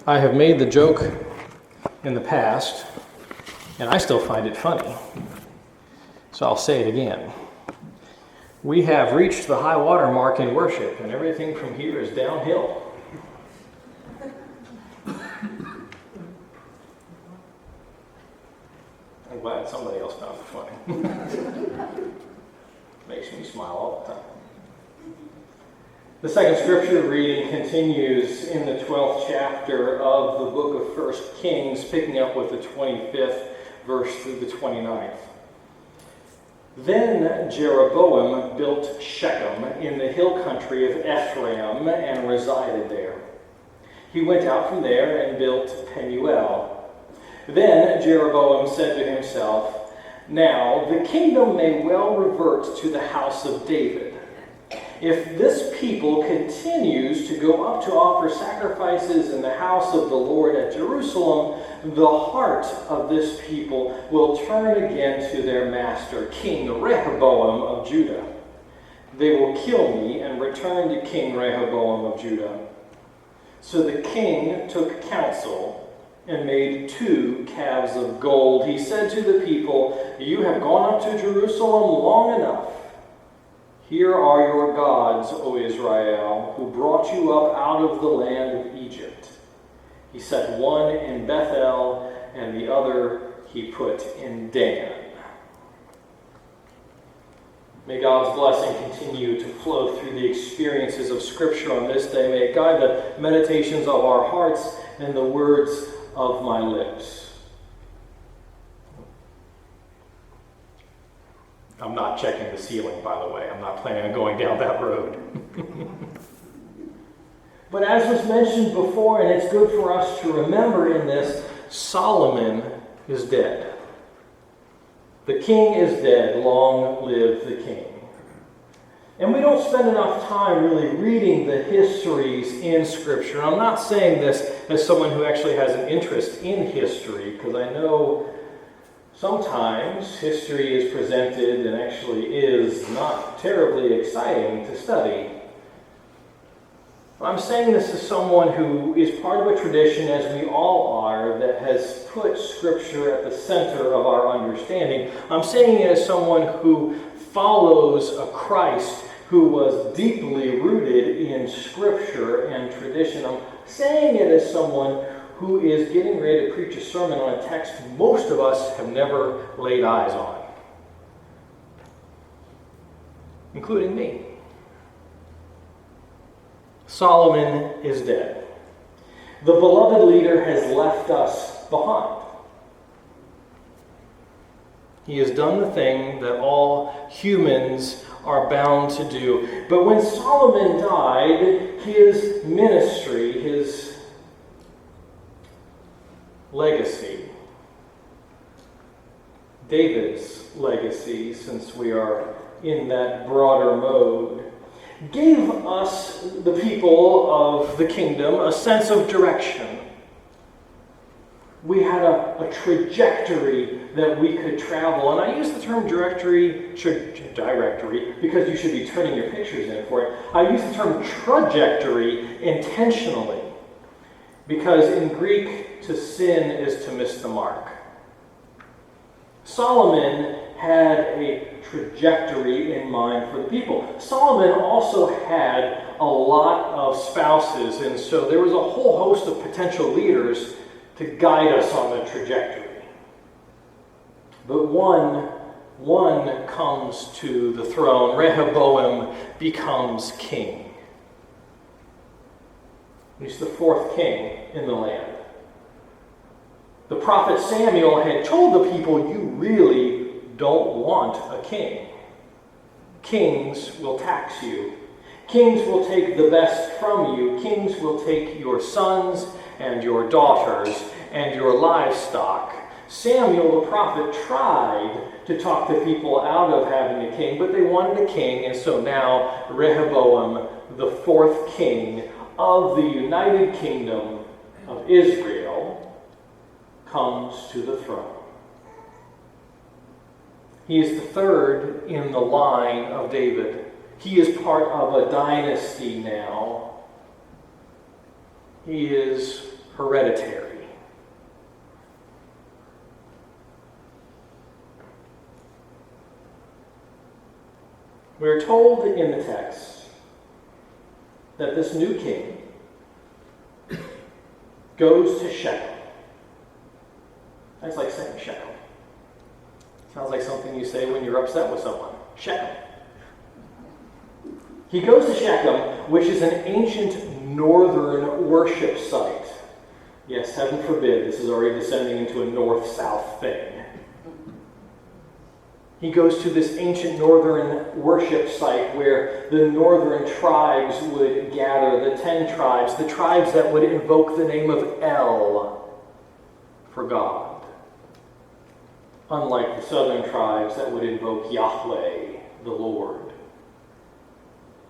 I have made the joke in the past, and I still find it funny. So I'll say it again. We have reached the high water mark in worship, and everything from here is downhill. I'm glad somebody else found it funny. Makes me smile all the time. The second scripture reading continues in the 12th chapter of the book of 1 Kings, picking up with the 25th verse through the 29th. Then Jeroboam built Shechem in the hill country of Ephraim and resided there. He went out from there and built Penuel. Then Jeroboam said to himself, "Now the kingdom may well revert to the house of David. If this people continues to go up to offer sacrifices in the house of the Lord at Jerusalem, the heart of this people will turn again to their master, King Rehoboam of Judah. They will kill me and return to King Rehoboam of Judah." So the king took counsel and made 2 calves of gold. He said to the people, "You have gone up to Jerusalem long enough. Here are your gods, O Israel, who brought you up out of the land of Egypt." He set one in Bethel, and the other he put in Dan. May God's blessing continue to flow through the experiences of Scripture on this day. May it guide the meditations of our hearts and the words of my lips. I'm not checking the ceiling, by the way. I'm not planning on going down that road. But as was mentioned before, and it's good for us to remember in this, Solomon is dead. The king is dead. Long live the king. And we don't spend enough time really reading the histories in Scripture. I'm not saying this as someone who actually has an interest in history, because I know sometimes history is presented and actually is not terribly exciting to study. I'm saying this as someone who is part of a tradition, as we all are, that has put Scripture at the center of our understanding. I'm saying it as someone who follows a Christ who was deeply rooted in Scripture and tradition. I'm saying it as someone who is getting ready to preach a sermon on a text most of us have never laid eyes on, including me. Solomon is dead. The beloved leader has left us behind. He has done the thing that all humans are bound to do. But when Solomon died, his ministry, his legacy, David's legacy, since we are in that broader mode, gave us, the people of the kingdom, a sense of direction. We had a trajectory that we could travel. And I use the term directory because you should be turning your pictures in for it. I use the term trajectory intentionally because in Greek, to sin is to miss the mark. Solomon had a trajectory in mind for the people. Solomon also had a lot of spouses, and so there was a whole host of potential leaders to guide us on the trajectory. But one comes to the throne. Rehoboam becomes king. He's the 4th king in the land. The prophet Samuel had told the people, "You really don't want a king. Kings will tax you. Kings will take the best from you. Kings will take your sons and your daughters and your livestock." Samuel the prophet tried to talk the people out of having a king, but they wanted a king, and so now Rehoboam, the 4th king of the United Kingdom of Israel, comes to the throne. He is the 3rd in the line of David. He is part of a dynasty now. He is hereditary. We're told in the text that this new king goes to Shechem. That's like saying Shechem. Sounds like something you say when you're upset with someone. Shechem. He goes to Shechem, which is an ancient northern worship site. Yes, heaven forbid, this is already descending into a north-south thing. He goes to this ancient northern worship site where the northern tribes would gather, the 10 tribes, the tribes that would invoke the name of El for God. Unlike the southern tribes that would invoke Yahweh, the Lord.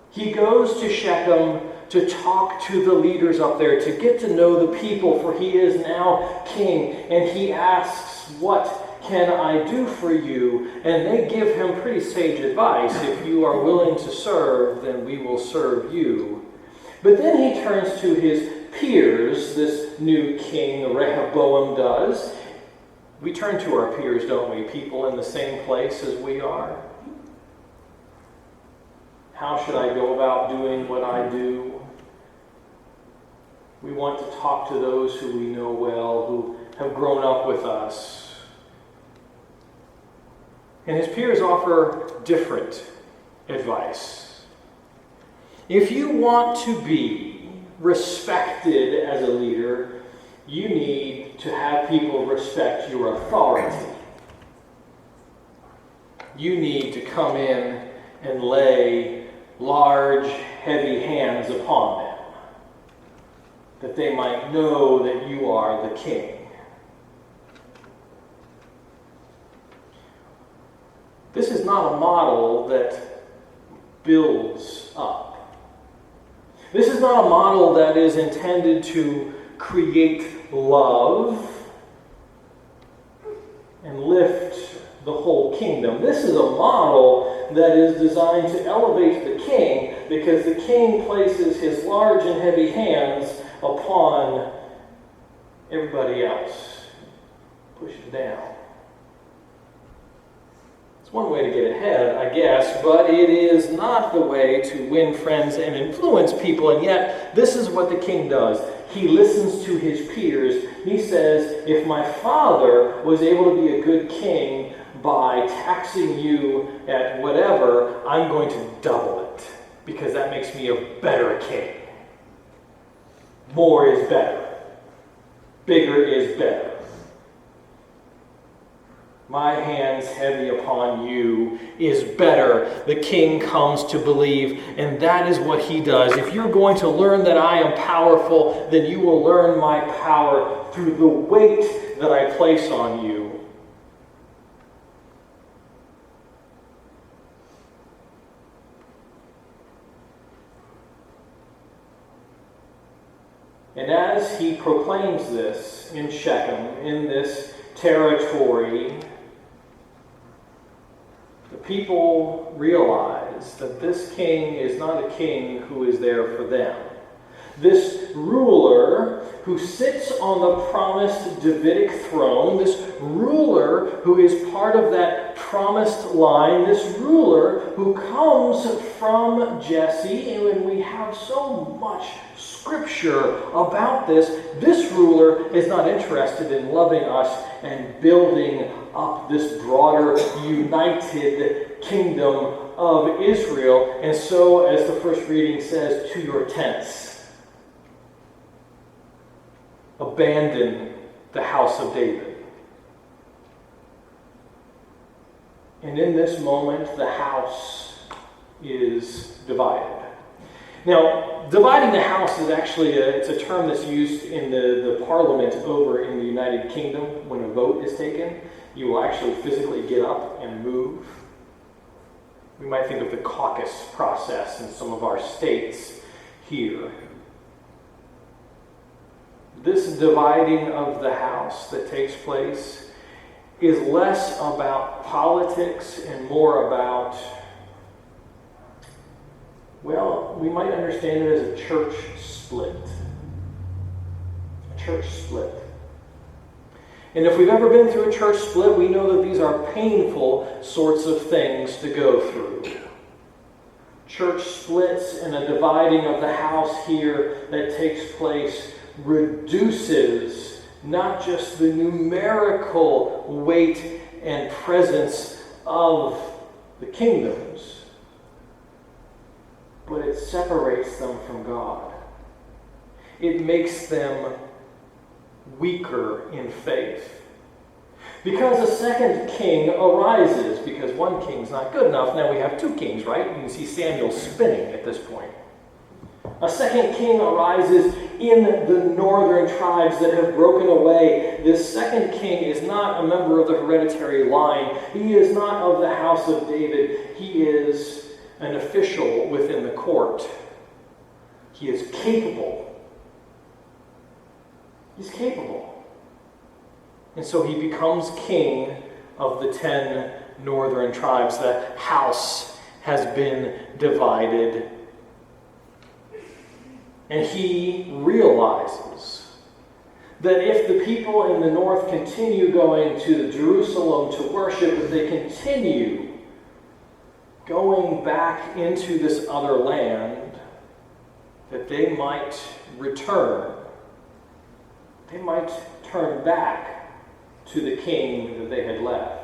He goes to Shechem to talk to the leaders up there, to get to know the people, for he is now king. And he asks, "What can I do for you?" And they give him pretty sage advice. If you are willing to serve, then we will serve you. But then he turns to his peers, this new king, Rehoboam does. We turn to our peers, don't we? People in the same place as we are. How should I go about doing what I do? We want to talk to those who we know well, who have grown up with us. And his peers offer different advice. If you want to be respected as a leader, you need to have people respect your authority. You need to come in and lay large, heavy hands upon them, that they might know that you are the king. This is not a model that builds up. This is not a model that is intended to create love and lift the whole kingdom. This is a model that is designed to elevate the king, because the king places his large and heavy hands upon everybody else. Pushes down. It's one way to get ahead, I guess, but it is not the way to win friends and influence people, and yet this is what the king does. He listens to his peers. He says, if my father was able to be a good king by taxing you at whatever, I'm going to double it, because that makes me a better king. More is better. Bigger is better. My hands heavy upon you is better. The king comes to believe, and that is what he does. If you're going to learn that I am powerful, then you will learn my power through the weight that I place on you. And as he proclaims this in Shechem, in this territory, the people realize that this king is not a king who is there for them. This ruler who sits on the promised Davidic throne, this ruler who is part of that promised line, this ruler who comes from Jesse, and we have so much scripture about this ruler is not interested in loving us and building up this broader, united kingdom of Israel. And so, as the first reading says, to your tents. Abandon the house of David. And in this moment, the house is divided. Now, dividing the house is actually it's a term that's used in the parliament over in the United Kingdom. When a vote is taken, you will actually physically get up and move. We might think of the caucus process in some of our states here. This dividing of the house that takes place is less about politics and more about, well, we might understand it as a church split. A church split. And if we've ever been through a church split, we know that these are painful sorts of things to go through. Church splits and a dividing of the house here that takes place reduces not just the numerical weight and presence of the kingdoms, but it separates them from God. It makes them weaker in faith. Because a second king arises, because one king's not good enough, now we have two kings, right? You can see Samuel spinning at this point. A second king arises in the northern tribes that have broken away. This second king is not a member of the hereditary line. He is not of the house of David. He is an official within the court. He is capable. He's capable. And so he becomes king of the 10 northern tribes. The house has been divided. And he realizes that if the people in the north continue going to Jerusalem to worship, if they continue going back into this other land, that they might return. They might turn back to the king that they had left.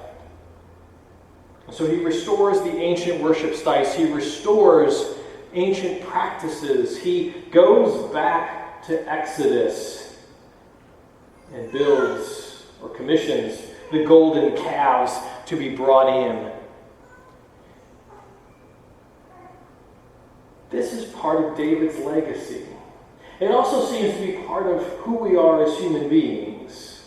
And so he restores the ancient worship sites. He restores ancient practices. He goes back to Exodus and builds or commissions the golden calves to be brought in. This is part of David's legacy. It also seems to be part of who we are as human beings.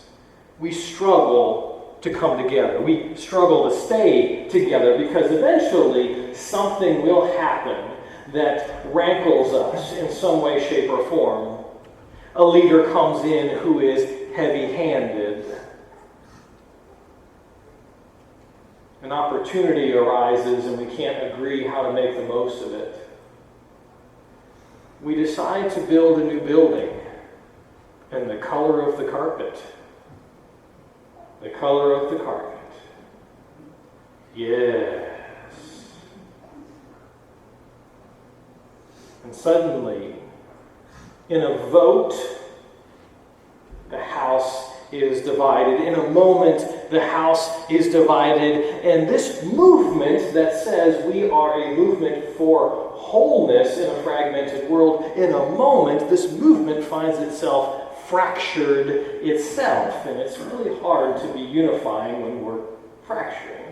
We struggle to come together. We struggle to stay together because eventually something will happen that rankles us in some way, shape, or form. A leader comes in who is heavy-handed. An opportunity arises and we can't agree how to make the most of it. We decide to build a new building, and the color of the carpet. The color of the carpet. Yes. And suddenly, in a vote, the house is divided. In a moment, the house is divided. And this movement that says we are a movement for wholeness in a fragmented world, in a moment, this movement finds itself fractured itself. And it's really hard to be unifying when we're fracturing.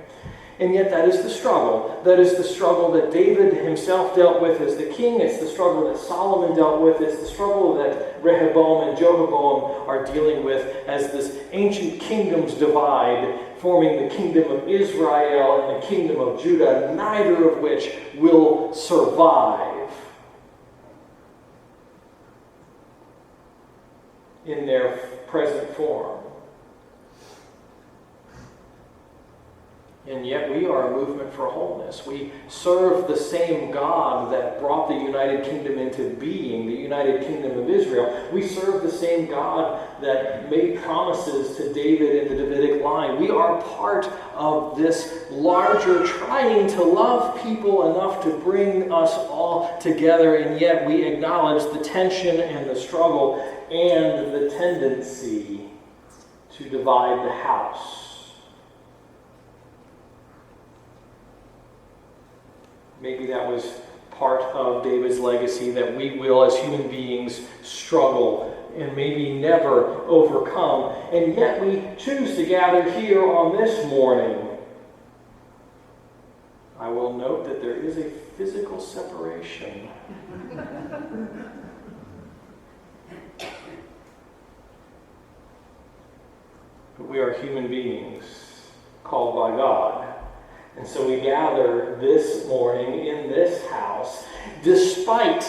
And yet that is the struggle. That is the struggle that David himself dealt with as the king. It's the struggle that Solomon dealt with. It's the struggle that Rehoboam and Jeroboam are dealing with as this ancient kingdoms divide, forming the kingdom of Israel and the kingdom of Judah, neither of which will survive in their present form. And yet we are a movement for wholeness. We serve the same God that brought the United Kingdom into being, the United Kingdom of Israel. We serve the same God that made promises to David in the Davidic line. We are part of this larger trying to love people enough to bring us all together, and yet we acknowledge the tension and the struggle and the tendency to divide the house. Maybe that was part of David's legacy, that we will, as human beings, struggle and maybe never overcome. And yet we choose to gather here on this morning. I will note that there is a physical separation. But we are human beings called by God. And so we gather this morning in this house, despite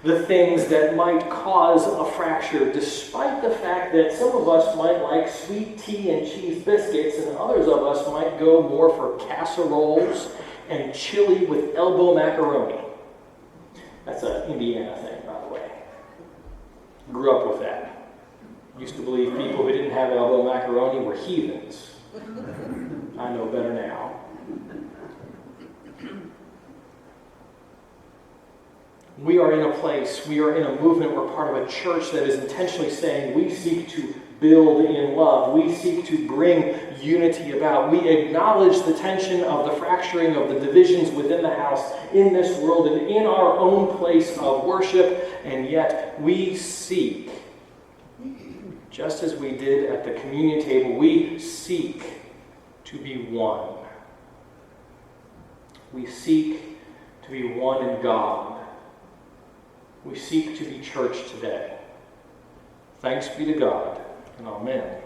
the things that might cause a fracture, despite the fact that some of us might like sweet tea and cheese biscuits, and others of us might go more for casseroles and chili with elbow macaroni. That's an Indiana thing, by the way. Grew up with that. Used to believe people who didn't have elbow macaroni were heathens. I know better now. We are in a place, we are in a movement, we're part of a church that is intentionally saying we seek to build in love. We seek to bring unity about. We acknowledge the tension of the fracturing of the divisions within the house, in this world, and in our own place of worship, and yet we seek, just as we did at the communion table, we seek to be one. We seek to be one in God. We seek to be church today. Thanks be to God, and amen.